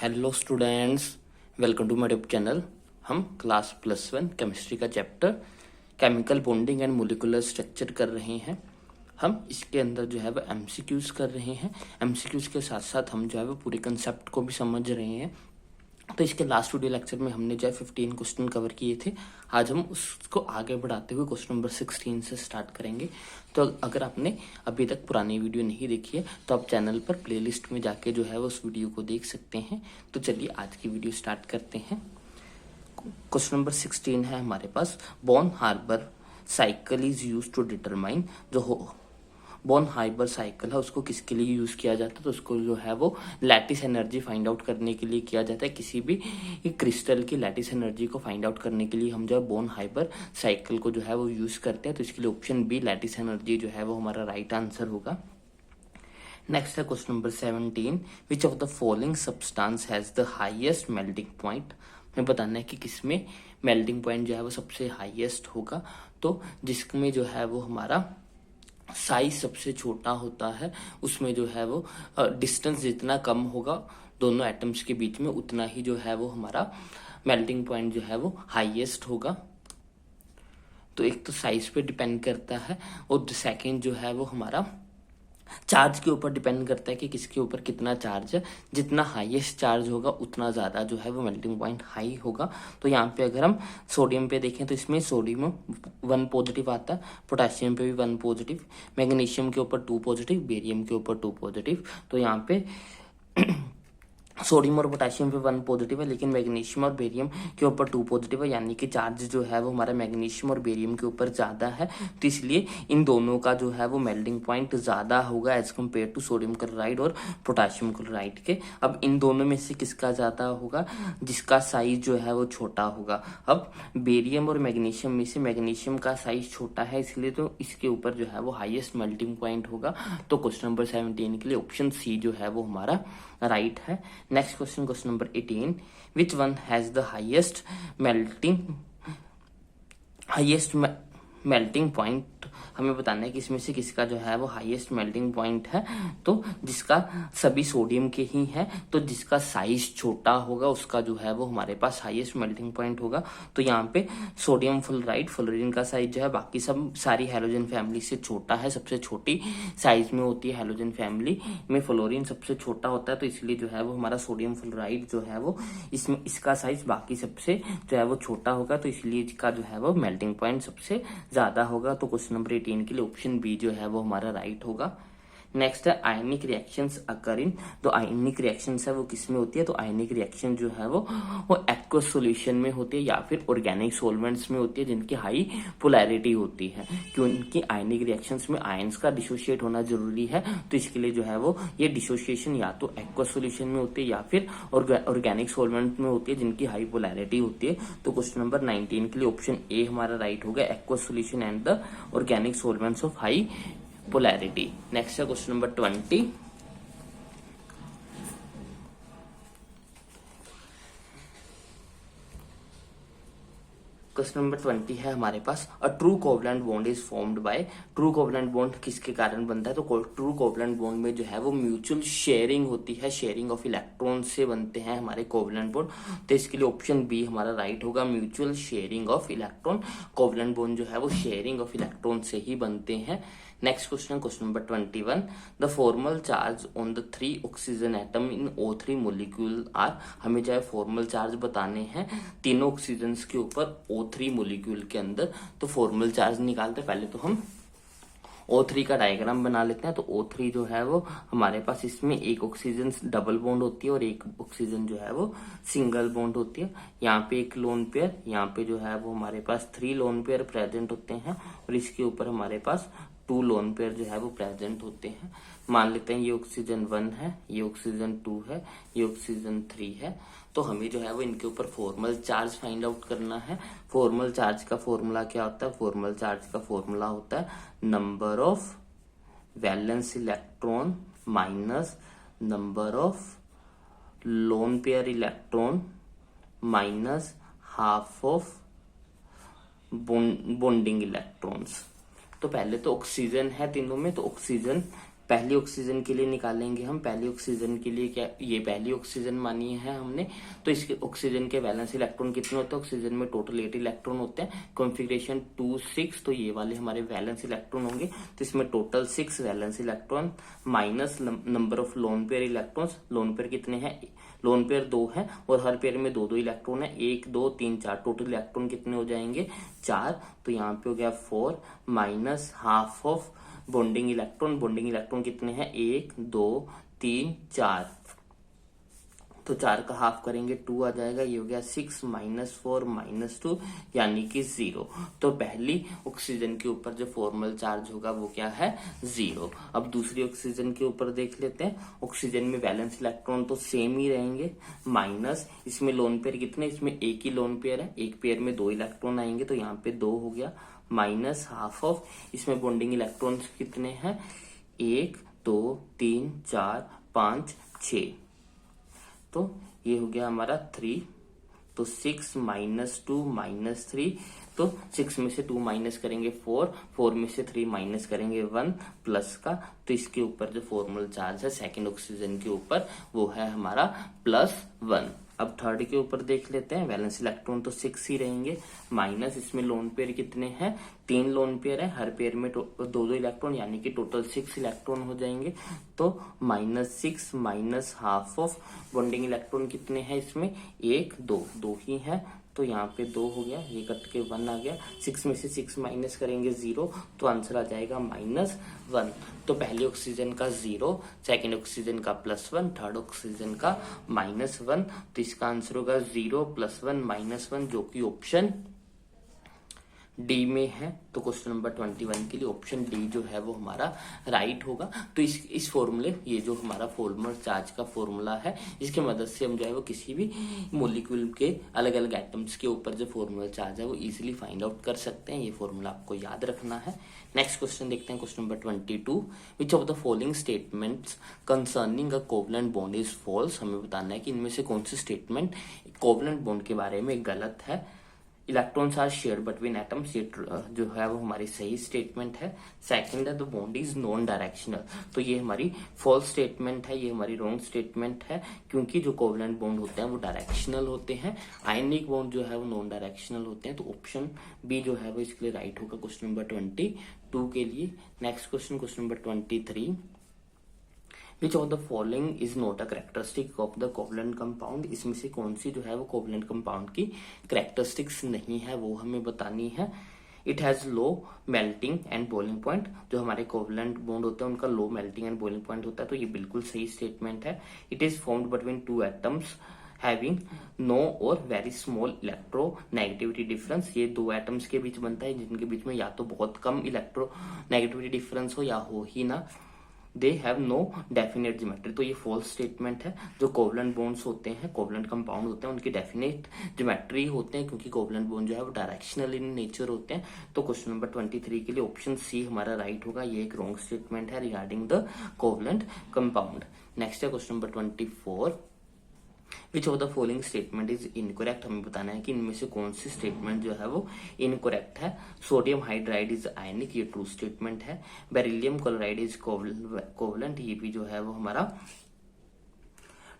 Hello students, welcome to my YouTube channel. हम class +1 chemistry का chapter chemical bonding and molecular structure कर रहे हैं। हम इसके अंदर जो है वो एमसीक्यूज कर रहे हैं। एमसीक्यूज के साथ साथ हम जो है वो पूरे कंसेप्ट को भी समझ रहे हैं। तो इसके लास्ट वीडियो लेक्चर में हमने जो है 15 क्वेश्चन कवर किए थे। आज हम उसको आगे बढ़ाते हुए क्वेश्चन नंबर 16 से स्टार्ट करेंगे। तो अगर आपने अभी तक पुरानी वीडियो नहीं देखी है तो आप चैनल पर प्लेलिस्ट में जाके जो है वो उस वीडियो को देख सकते हैं। तो चलिए आज की वीडियो स्टार्ट करते हैं। क्वेश्चन नंबर 16 है हमारे पास, Born Haber cycle is use to determine. जो बॉर्न हार्बर साइकिल है उसको किसके लिए यूज किया जाता है? तो उसको जो है वो लैटिस एनर्जी फाइंड आउट करने के लिए किया जाता है। किसी भी क्रिस्टल की लैटिस एनर्जी को फाइंड आउट करने के लिए हम जो है बॉर्न हार्बर साइकिल को जो है वो यूज करते हैं। तो इसके लिए ऑप्शन बी लैटिस एनर्जी जो है वो हमारा राइट आंसर होगा। नेक्स्ट है question number 17, which of the following substance has the highest melting point. हमें बताना है कि किसमें मेल्टिंग पॉइंट जो है वो सबसे हाईएस्ट होगा। तो जिसमें जो है वो हमारा साइज सबसे छोटा होता है उसमें जो है वो डिस्टेंस जितना कम होगा दोनों एटम्स के बीच में उतना ही जो है वो हमारा मेल्टिंग पॉइंट जो है वो हाईएस्ट होगा। तो एक तो साइज पे डिपेंड करता है और सेकंड जो है वो हमारा चार्ज के ऊपर डिपेंड करता है कि किसके ऊपर कितना चार्ज है। जितना हाईएस्ट चार्ज होगा उतना ज्यादा जो है वो मेल्टिंग पॉइंट हाई होगा। तो यहाँ पे अगर हम सोडियम पे देखें तो इसमें सोडियम 1 पॉजिटिव आता है, पोटेशियम पे भी 1 पॉजिटिव, मैग्नीशियम के ऊपर 2 पॉजिटिव, बेरियम के ऊपर 2 पॉजिटिव। तो यहाँ पे सोडियम और पोटेशियम पे 1 पॉजिटिव है लेकिन मैग्नीशियम और बेरियम के ऊपर 2 पॉजिटिव है, यानी कि चार्ज जो है वो हमारा मैग्नीशियम और बेरियम के ऊपर ज्यादा है। तो इसलिए इन दोनों का जो है वो मेल्टिंग पॉइंट ज्यादा होगा as compare to sodium chloride और पोटेशियम क्लोराइड के। अब इन दोनों में से किसका ज्यादा होगा? जिसका साइज जो है वो छोटा होगा। अब बेरियम और मैग्नीशियम में से मैग्नीशियम का साइज छोटा है इसलिए तो इसके ऊपर जो है वो हाईएस्ट मेल्टिंग पॉइंट होगा। तो क्वेश्चन नंबर 17 के लिए ऑप्शन सी जो है वो हमारा राइट है। Next question, question number 18, which one has the highest melting point. हमें बताना है कि इसमें से किसका जो है वो हाईएस्ट मेल्टिंग पॉइंट है। तो जिसका सभी सोडियम के ही है, तो जिसका साइज छोटा होगा उसका जो है वो हमारे पास हाईएस्ट मेल्टिंग पॉइंट होगा। तो यहाँ पे सोडियम फ्लोराइड फ्लोरीन का साइज जो है बाकी सब सारी हैलोजन फैमिली से छोटा है, सबसे छोटी साइज में होती है हैलोजन फैमिली में फ्लोरीन सबसे छोटा होता है। तो इसलिए जो है वो हमारा सोडियम फ्लोराइड जो है वो इसमें इसका साइज बाकी सबसे जो है वो छोटा होगा। तो इसलिए इसका जो है वो मेल्टिंग पॉइंट सबसे ज्यादा होगा। तो क्वेश्चन नंबर 18 के लिए ऑप्शन बी जो है वो हमारा राइट होगा। नेक्स्ट है आयनिक रिएक्शंस अकर इन। तो आयनिक रिएक्शंस है वो किसमें होती है? तो आयनिक रिएक्शन जो है वो एक्वस सॉल्यूशन में होती है या फिर ऑर्गेनिक सॉल्वेंट्स में होती है जिनकी हाई पोलैरिटी होती है। क्योंकि आयनिक रिएक्शंस में आयंस का डिसोशिएट होना जरूरी है। तो इसके लिए जो है वो ये डिसोशिएशन या तो एक्वस सॉल्यूशन में होती है या फिर ऑर्गेनिक सॉल्वेंट में होती है जिनकी हाई पोलैरिटी होती है। तो क्वेश्चन नंबर 19 के लिए ऑप्शन ए हमारा राइट होगा, aqueous solution and the organic solvents of high polarity. Next है क्वेश्चन नंबर 20, क्वेश्चन नंबर 20 है हमारे पास, a true covalent bond is formed by. True covalent bond किसके कारण बनता है? तो ट्रू कोवलेंट बॉन्ड में जो है वो म्यूचुअल शेयरिंग होती है, शेयरिंग ऑफ इलेक्ट्रॉन से बनते हैं हमारे कोवलेंट बॉन्ड। तो इसके लिए ऑप्शन बी हमारा राइट होगा, mutual sharing of electron. Covalent bond जो है वो शेयरिंग ऑफ इलेक्ट्रॉन से ही बनते हैं। Next question, question number 21, the formal charge on the 3 oxygen atom in O3 molecule are. हमें जो है फॉर्मल चार्ज बताने हैं तीनों ऑक्सीजन के ऊपर O3 मोलिक्यूल के अंदर। तो फॉर्मल चार्ज निकालते हैं। पहले तो हम O3 का डायग्राम बना लेते हैं। तो O3 जो है वो हमारे पास इसमें एक ऑक्सीजन डबल बॉन्ड होती है और एक ऑक्सीजन जो है वो सिंगल बॉन्ड होती है। यहाँ पे एक लोन पेयर, यहाँ पे जो है वो हमारे पास 3 लोन पेयर प्रेजेंट होते हैं और इसके ऊपर हमारे पास 2 लोन पेयर जो है वो प्रेजेंट होते हैं। मान लेते हैं ये ऑक्सीजन 1 है, ये ऑक्सीजन 2 है, ये ऑक्सीजन 3 है। तो हमें जो है वो इनके ऊपर फॉर्मल चार्ज फाइंड आउट करना है। फॉर्मल चार्ज का फॉर्मूला क्या होता है? फॉर्मल चार्ज का फॉर्मूला होता है number of valence electron minus number of lone pair electron minus half of bonding electrons. तो पहले तो ऑक्सीजन है तीनों में, तो ऑक्सीजन पहली ऑक्सीजन के लिए निकालेंगे हम। पहली ऑक्सीजन के लिए क्या, ये पहली ऑक्सीजन मानी है हमने, तो इसके ऑक्सीजन के वैलेंस इलेक्ट्रॉन कितने होते हैं? ऑक्सीजन में टोटल 8 इलेक्ट्रॉन होते हैं, कॉन्फ़िगरेशन 2 6, तो ये वाले हमारे वैलेंस इलेक्ट्रॉन होंगे। तो इसमें total 6 valence electron minus number of lone pair electrons. Lone pair कितने हैं? लोन पेयर 2 है और हर पेयर में 2 2 इलेक्ट्रॉन है, 1 2 3 4, टोटल इलेक्ट्रॉन कितने हो जाएंगे? 4। तो यहाँ पे हो गया 4 minus half of bonding electron. Bonding electron कितने हैं? 1 2 3 4, तो 4 का हाफ करेंगे 2 आ जाएगा। ये हो गया 6 माइनस 4 माइनस 2 यानी कि 0। तो पहली ऑक्सीजन के ऊपर जो फॉर्मल चार्ज होगा वो क्या है? 0। अब दूसरी ऑक्सीजन के ऊपर देख लेते हैं। ऑक्सीजन में वैलेंस इलेक्ट्रॉन तो सेम ही रहेंगे, माइनस इसमें लोन पेयर कितने? इसमें एक ही लोन पेयर है, एक पेयर में 2 इलेक्ट्रॉन आएंगे, तो यहाँ पे 2 हो गया, माइनस हाफ ऑफ इसमें बॉन्डिंग इलेक्ट्रॉन कितने हैं? 1 2 3 4 5 6, तो ये हो गया हमारा 3। तो 6 माइनस 2 माइनस 3, तो 6 में से 2 माइनस करेंगे 4, 4 में से 3 माइनस करेंगे 1 प्लस का, तो इसके ऊपर जो फॉर्मल चार्ज है सेकंड ऑक्सीजन के ऊपर वो है हमारा +1। अब थर्ड के ऊपर देख लेते हैं। वैलेंस इलेक्ट्रॉन तो 6 ही रहेंगे, माइनस इसमें लोन पेयर कितने हैं? 3 लोन पेयर है, हर पेयर में 2 2 इलेक्ट्रॉन यानी कि टोटल 6 इलेक्ट्रॉन हो जाएंगे। तो -6 minus half of bonding electron कितने हैं इसमें? 1 2 2 ही है, तो यहाँ पे 2 हो गया, ये कट के 1 आ गया। 6 में से 6 माइनस करेंगे 0, तो आंसर आ जाएगा -1। तो पहली ऑक्सीजन का 0, सेकेंड ऑक्सीजन का +1, थर्ड ऑक्सीजन का -1। तो इसका आंसर होगा 0 +1 -1, जो कि ऑप्शन डी में है। तो क्वेश्चन नंबर 21 के लिए ऑप्शन डी जो है वो हमारा राइट होगा। तो इस फॉर्मूले, ये जो हमारा फॉर्मल चार्ज का फॉर्मूला है, इसकी मदद से हम जो है वो किसी भी मॉलिक्यूल के अलग अलग एटम्स के ऊपर जो फॉर्मल चार्ज है वो इजीली फाइंड आउट कर सकते हैं। ये फॉर्मूला आपको याद रखना है। नेक्स्ट क्वेश्चन देखते हैं, question number 22। Which of the following statements concerning a covalent bond is false. हमें बताना है कि इनमें से कौन सी स्टेटमेंट कोवलेंट बॉन्ड के बारे में गलत है। Electrons are share between atoms, ये जो है वो हमारी सही स्टेटमेंट है। सेकंड है the bond is non directional, तो ये हमारी फॉल्स स्टेटमेंट है, ये हमारी रॉन्ग स्टेटमेंट है, क्योंकि जो कोवलेंट बॉन्ड होते हैं वो डायरेक्शनल होते हैं, आयनिक बॉन्ड जो है वो नॉन डायरेक्शनल होते हैं। तो ऑप्शन बी जो है वो इसके लिए राइट होगा क्वेश्चन नंबर 22 के लिए। Next question, question number 23। Which of the following is not a characteristic of the covalent compound. इसमें से कौन सी जो है वो कोवलेंट कंपाउंड की कैरेक्टरिस्टिक्स नहीं है, वो हमें बतानी है। It has low melting and boiling point, जो हमारे कोवलेंट बॉन्ड होते हैं उनका low melting and boiling point होता है, तो ये बिल्कुल सही स्टेटमेंट है। It is formed between 2 atoms having no or very small electronegativity difference. ये 2 एटम्स के बीच बनता है जिनके बीच में या तो बहुत कम इलेक्ट्रोनेगेटिविटी डिफरेंस हो या हो ही ना। They have no definite geometry, तो ये फॉल्स स्टेटमेंट है। जो कोवलेंट बॉन्ड्स होते हैं, कोवलेंट कंपाउंड होते हैं, उनकी डेफिनेट ज्योमेट्री होते हैं, क्योंकि कोवलेंट बॉन्ड जो है वो डायरेक्शनल इन नेचर होते हैं। तो क्वेश्चन नंबर 23 के लिए ऑप्शन सी हमारा राइट होगा। ये एक रॉन्ग स्टेटमेंट है regarding the covalent compound. Next है question number 24। Which of the following statement is incorrect. हमें बताना है कि इनमें से कौन सी स्टेटमेंट जो है वो इनकरेक्ट है। सोडियम हाइड्राइड इज आयनिक, ये ट्रू स्टेटमेंट है। बेरिलियम क्लोराइड इज कोवलेंट, ये भी जो है वो हमारा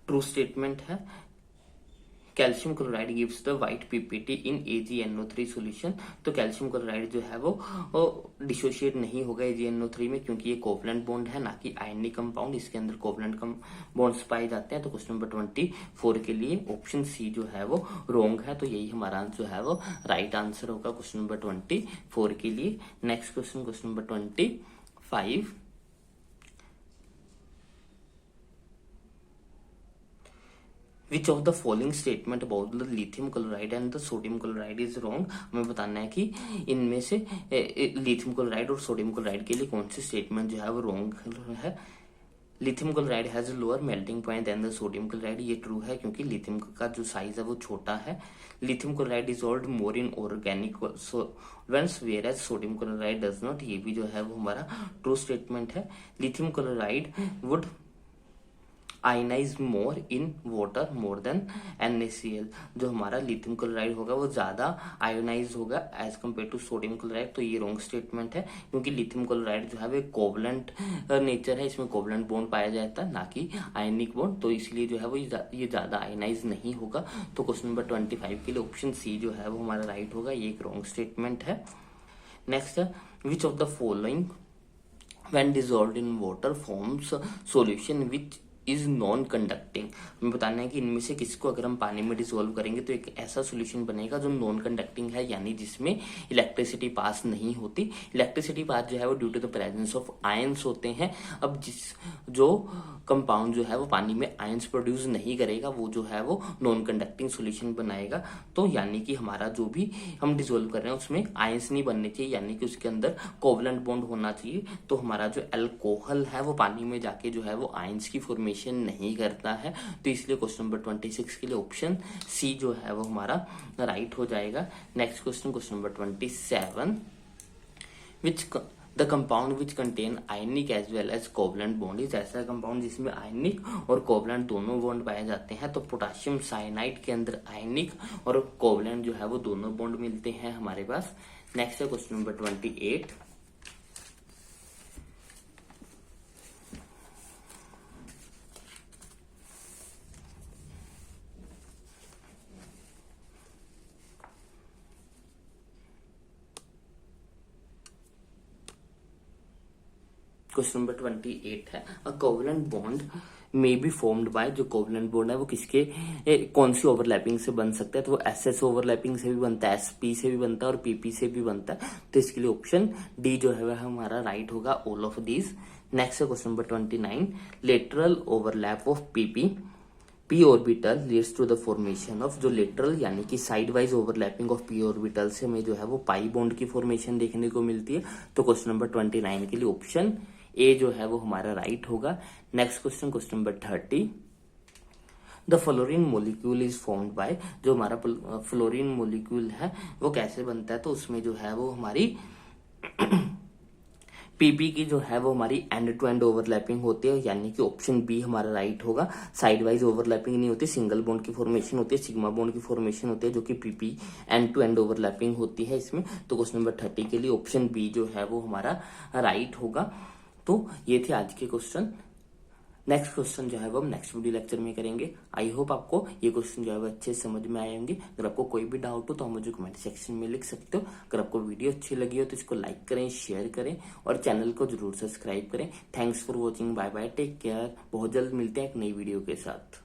ट्रू स्टेटमेंट है। Calcium chloride gives the white PPT in AgNO3 solution, तो कैल्शियम क्लोराइड जो है वो डिसोशिएट नहीं होगा AgNO3 में, क्योंकि ये कोवलेंट बॉन्ड है ना कि आयनिक कंपाउंड, इसके अंदर कोवलेंट बॉन्ड्स पाए जाते हैं। तो क्वेश्चन नंबर 24 के लिए ऑप्शन सी जो है वो रॉन्ग है, तो यही हमारा जो है वो राइट आंसर होगा क्वेश्चन नंबर 24 के लिए। Next question, question number 25। Which of the following statement about the lithium chloride and the sodium chloride is wrong. हमें बताना है कि इनमें से लिथियम क्लोराइड और सोडियम क्लोराइड के लिए कौन सी स्टेटमेंट जो है वो रॉन्ग है। Lithium chloride has lower melting point than the sodium chloride, ये ट्रू है, क्योंकि लिथियम का जो साइज है वो छोटा है। Lithium chloride dissolved more in organic solvents whereas sodium chloride does not, ये भी जो है वो हमारा ट्रू स्टेटमेंट है। Lithium chloride would ionize more in water more than NaCl। जो हमारा लिथियम क्लोराइड होगा वो ज्यादा आयोनाइज होगा as compare to sodium chloride. तो ये रॉन्ग स्टेटमेंट है, क्योंकि लिथियम क्लोराइड जो है वो कोवलेंट नेचर है, इसमें कोवलेंट बॉन्ड पाया जाता है ना कि आयनिक बॉन्ड, तो इसलिए जो है वो ये ज्यादा आयनाइज नहीं होगा। तो क्वेश्चन नंबर 25 के लिए ऑप्शन सी जो है वो हमारा राइट होगा, ये एक रॉन्ग स्टेटमेंट है। नेक्स्ट है, विच of the following when dissolved in water forms solution which is non conducting. हमें बताना है कि इनमें से किसको अगर हम पानी में डिसॉल्व करेंगे तो एक ऐसा सॉल्यूशन बनेगा जो नॉन कंडक्टिंग है, यानी जिसमें इलेक्ट्रिसिटी पास नहीं होती। इलेक्ट्रिसिटी पास जो है वो due to the presence of ions होते हैं। अब जो कंपाउंड जो है वो पानी में आयंस प्रोड्यूस नहीं करेगा वो जो है वो नॉन कंडक्टिंग सॉल्यूशन बनाएगा। तो यानी कि हमारा जो भी हम डिसॉल्व कर रहे हैं उसमें आयंस नहीं बनने चाहिए, यानी कि उसके अंदर कोवलेंट बॉन्ड होना चाहिए। तो हमारा जो अल्कोहल है वो पानी में जाके जो है वो आयंस की फॉर्मेशन नहीं करता है। तो इसलिए क्वेश्चन नंबर 26 के लिए ऑप्शन सी जो है वो हमारा राइट हो जाएगा। Next question, question number 27, which the compound which contain ionic as well as covalent bond is. ऐसा कंपाउंड जिसमें आयनिक और कोवलेंट दोनों बॉन्ड पाए जाते हैं। तो पोटाशियम साइनाइड के अंदर आयनिक और कोवलेंट जो है वो दोनों बॉन्ड मिलते हैं हमारे पास। नेक्स्ट है क्वेश्चन नंबर 28, क्वेश्चन नंबर 28 है, अ covalent bond may be formed by. जो कोवलेंट बॉन्ड है वो किसके कौन सी ओवरलैपिंग से बन सकता है? तो वो SS ओवरलैपिंग से भी बनता है, SP से भी बनता है और PP से भी बनता है। तो इसके लिए ऑप्शन डी जो है वह हमारा राइट होगा, ऑल ऑफ दीज। नेक्स्ट है question number 29, lateral overlap of p orbital leads to the formation of. जो लेटरल यानी कि side wise overlapping of p orbital से हमें जो है वो पाई बॉन्ड की फॉर्मेशन देखने को मिलती है। तो क्वेश्चन नंबर 29 के लिए ऑप्शन ए जो है वो हमारा राइट होगा। Next question, question number 30, the fluorine molecule is formed bye. जो हमारा फ्लोरीन मोलिक्यूल है वो कैसे बनता है? तो उसमें जो है वो हमारी PP की जो है वो हमारी एंड टू एंड ओवरलैपिंग होती है, यानी कि ऑप्शन बी हमारा राइट होगा। साइड वाइज ओवरलैपिंग नहीं होती, सिंगल बॉन्ड की फॉर्मेशन होती है, सिग्मा बॉन्ड की फॉर्मेशन होती है, जो कि PP end to end overlapping होती है इसमें। तो क्वेश्चन नंबर 30 के लिए ऑप्शन बी जो है वो हमारा राइट होगा। तो ये थे आज के क्वेश्चन। नेक्स्ट क्वेश्चन जो है वो हम नेक्स्ट वीडियो लेक्चर में करेंगे। आई होप आपको ये क्वेश्चन जो है वो अच्छे से समझ में आए होंगे। अगर आपको कोई भी डाउट हो तो हम मुझे कमेंट सेक्शन में लिख सकते हो। अगर आपको वीडियो अच्छी लगी हो तो इसको लाइक करें, शेयर करें और चैनल को जरूर सब्सक्राइब करें। Thanks for watching, bye bye, take care. बहुत जल्द मिलते हैं एक नई वीडियो के साथ।